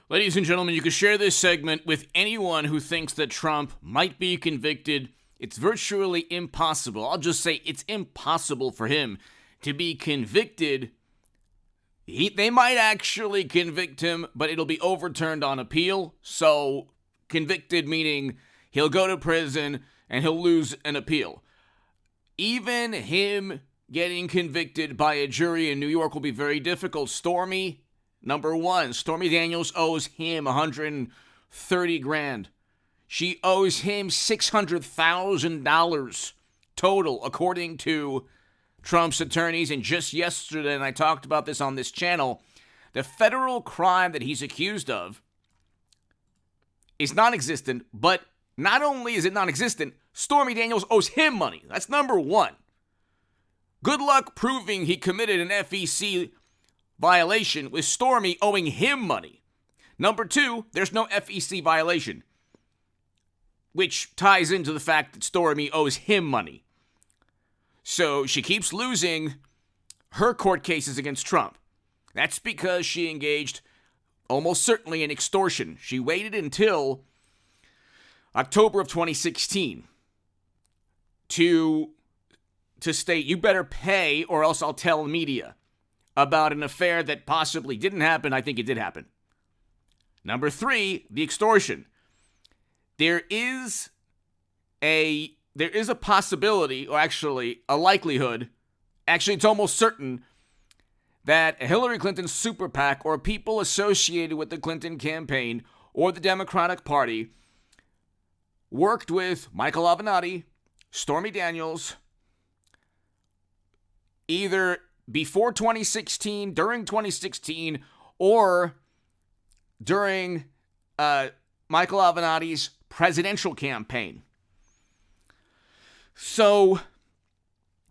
Ladies and gentlemen, you can share this segment with anyone who thinks that Trump might be convicted. It's virtually impossible. I'll just say it's impossible for him to be convicted. They might actually convict him, but it'll be overturned on appeal. So convicted meaning he'll go to prison and he'll lose an appeal. Even him getting convicted by a jury in New York will be very difficult. Stormy, number one, Stormy Daniels owes him $130,000. She owes him $600,000 total, according to Trump's attorneys. And just yesterday, and I talked about this on this channel, the federal crime that he's accused of is non-existent, but not only is it non-existent, Stormy Daniels owes him money. That's number one. Good luck proving he committed an FEC violation with Stormy owing him money. Number two, there's no FEC violation, which ties into the fact that Stormy owes him money. So she keeps losing her court cases against Trump. That's because she engaged almost certainly in extortion. She waited until October of 2016 to state, you better pay or else I'll tell media about an affair that possibly didn't happen. I think it did happen. Number three, the extortion. There is a possibility, or actually a likelihood, actually it's almost certain, that Hillary Clinton's super PAC or people associated with the Clinton campaign or the Democratic Party worked with Michael Avenatti, Stormy Daniels, either before 2016, during 2016, or during Michael Avenatti's presidential campaign. So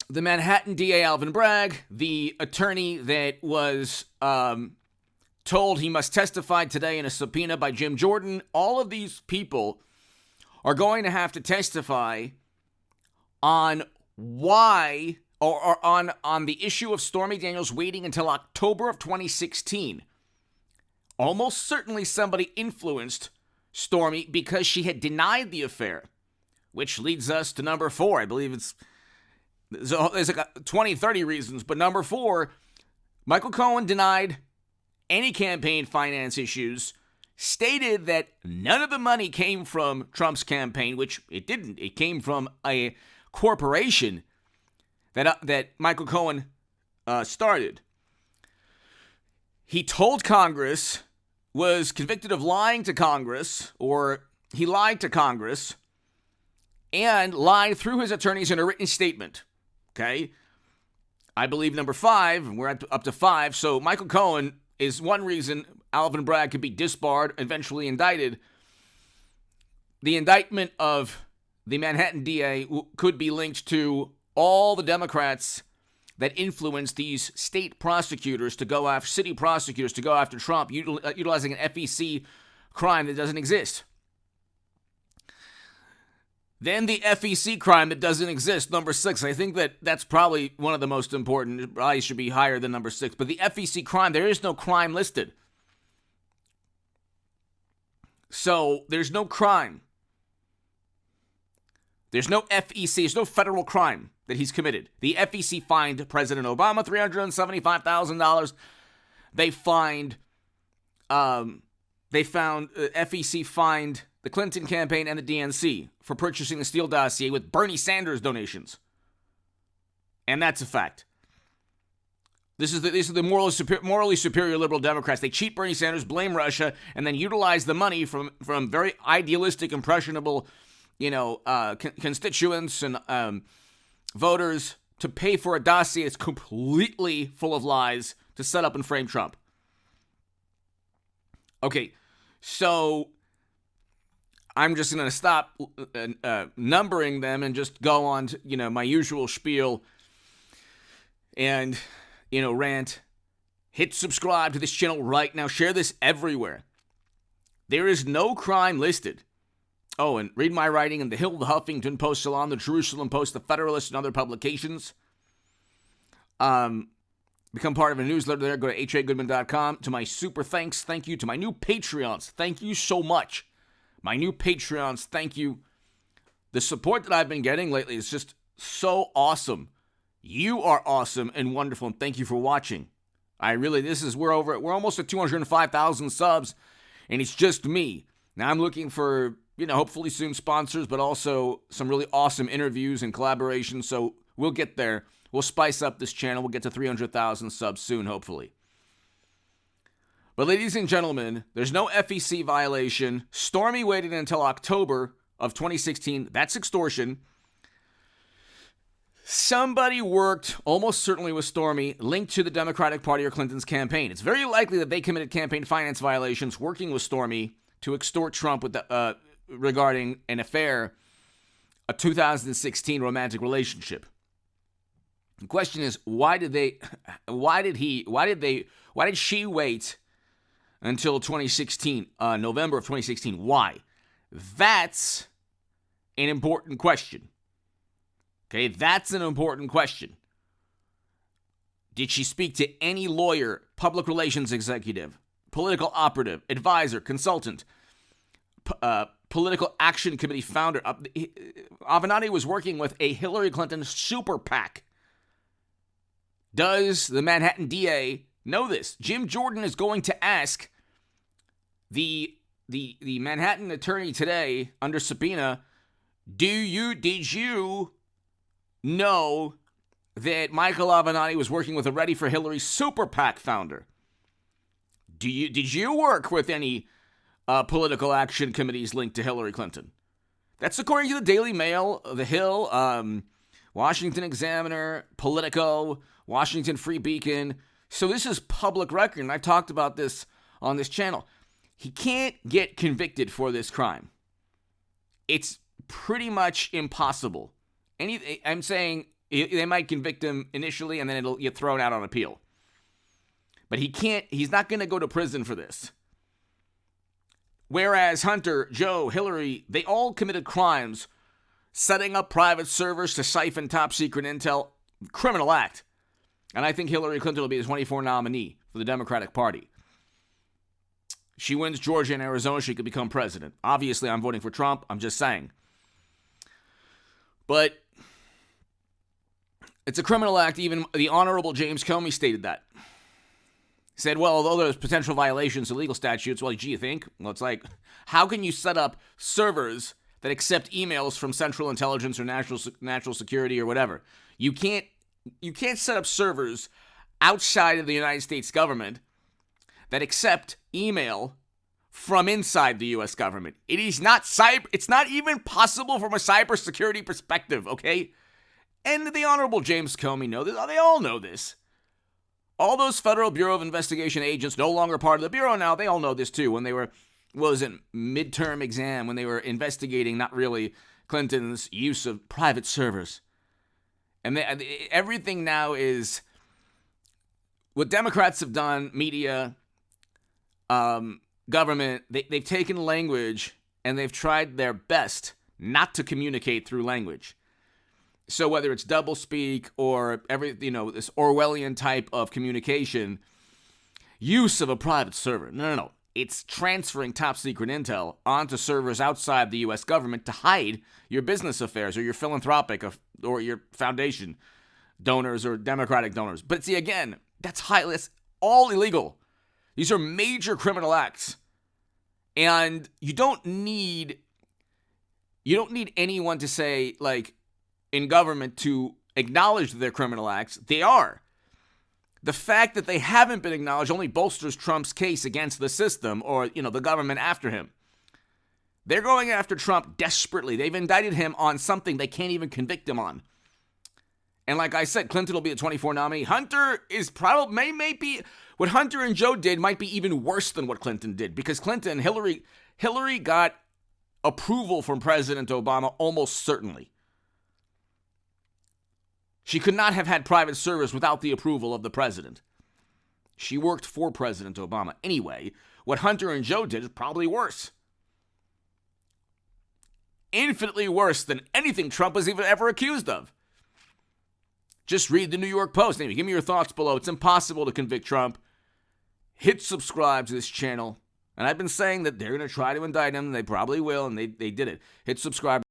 the Manhattan DA Alvin Bragg, the attorney that was told he must testify today in a subpoena by Jim Jordan, all of these people are going to have to testify on why, or on the issue of Stormy Daniels waiting until October of 2016. Almost certainly somebody influenced Stormy because she had denied the affair, which leads us to number four. I believe there's like 20, 30 reasons, but number four, Michael Cohen denied any campaign finance issues, stated that none of the money came from Trump's campaign, which it didn't. It came from a corporation that Michael Cohen started. He told Congress, was convicted of lying to Congress, or he lied to Congress, and lied through his attorneys in a written statement. Okay? I believe number five, and we're up to five, so Michael Cohen is one reason Alvin Bragg could be disbarred, eventually indicted. The indictment of the Manhattan DA could be linked to all the Democrats that influenced these state prosecutors to go after, city prosecutors to go after Trump, utilizing an FEC crime that doesn't exist. Then the FEC crime that doesn't exist, number six. I think that's probably one of the most important. It probably should be higher than number six. But the FEC crime, there is no crime listed. So there's no crime. There's no FEC, there's no federal crime that he's committed. The FEC fined President Obama $375,000. They found FEC fined the Clinton campaign and the DNC for purchasing the Steele dossier with Bernie Sanders donations. And that's a fact. These are the morally superior liberal Democrats. They cheat Bernie Sanders, blame Russia, and then utilize the money from very idealistic, impressionable, constituents and voters to pay for a dossier that's completely full of lies to set up and frame Trump. Okay, so I'm just going to stop numbering them and just go on to, my usual spiel and, rant. Hit subscribe to this channel right now. Share this everywhere. There is no crime listed. Oh, and read my writing in The Hill, The Huffington Post, Salon, The Jerusalem Post, The Federalist, and other publications. Become part of a newsletter there. Go to hagoodman.com. To my super thank you to my new Patreons. Thank you so much. My new Patreons, thank you. The support that I've been getting lately is just so awesome. You are awesome and wonderful, and thank you for watching. We're almost at 205,000 subs, and it's just me. Now I'm looking for, hopefully soon sponsors, but also some really awesome interviews and collaborations, so we'll get there. We'll spice up this channel. We'll get to 300,000 subs soon, hopefully. But ladies and gentlemen, there's no FEC violation. Stormy waited until October of 2016. That's extortion. Somebody worked, almost certainly with Stormy, linked to the Democratic Party or Clinton's campaign. It's very likely that they committed campaign finance violations working with Stormy to extort Trump regarding an affair, a 2016 romantic relationship. The question is, why did she wait until 2016, November of 2016? Why? That's an important question. Okay, that's an important question. Did she speak to any lawyer, public relations executive, political operative, advisor, consultant, political action committee founder? Avenatti was working with a Hillary Clinton super PAC. Does the Manhattan DA know this? Jim Jordan is going to ask the Manhattan attorney today under subpoena, did you know that Michael Avenatti was working with a Ready for Hillary super PAC founder? Did you work with any political action committees linked to Hillary Clinton? That's according to the Daily Mail, The Hill, Washington Examiner, Politico, Washington Free Beacon. So this is public record, and I've talked about this on this channel. He can't get convicted for this crime. It's pretty much impossible. I'm saying they might convict him initially, and then it'll get thrown out on appeal. But he's not going to go to prison for this. Whereas Hunter, Joe, Hillary, they all committed crimes setting up private servers to siphon top secret intel. Criminal act. And I think Hillary Clinton will be the 24 nominee for the Democratic Party. She wins Georgia and Arizona, she could become president. Obviously, I'm voting for Trump. I'm just saying. But it's a criminal act. Even the Honorable James Comey stated that. He said, well, although there's potential violations of legal statutes, well, gee, you think? Well, it's like, how can you set up servers that accept emails from Central Intelligence or National Security or whatever? You can't set up servers outside of the United States government that accept email from inside the U.S. government. It is not it's not even possible from a cybersecurity perspective, okay? And the Honorable James Comey know this. They all know this. All those Federal Bureau of Investigation agents, no longer part of the Bureau now, they all know this too. When they were, midterm exam, when they were investigating, not really, Clinton's use of private servers. And everything now is what Democrats have done, media, government, they've taken language and they've tried their best not to communicate through language. So whether it's doublespeak or this Orwellian type of communication, use of a private server. No. It's transferring top secret intel onto servers outside the U.S. government to hide your business affairs or your philanthropic or your foundation donors or Democratic donors. But see, again, that's all illegal. These are major criminal acts. And you don't need anyone to say, in government to acknowledge their criminal acts. They are. The fact that they haven't been acknowledged only bolsters Trump's case against the system or, the government after him. They're going after Trump desperately. They've indicted him on something they can't even convict him on. And like I said, Clinton will be the 24 nominee. Hunter is probably, may be, what Hunter and Joe did might be even worse than what Clinton did. Because Hillary got approval from President Obama almost certainly. She could not have had private servers without the approval of the president. She worked for President Obama. Anyway, what Hunter and Joe did is probably worse. Infinitely worse than anything Trump was even ever accused of. Just read the New York Post. Anyway, give me your thoughts below. It's impossible to convict Trump. Hit subscribe to this channel. And I've been saying that they're going to try to indict him. They probably will, and they did it. Hit subscribe.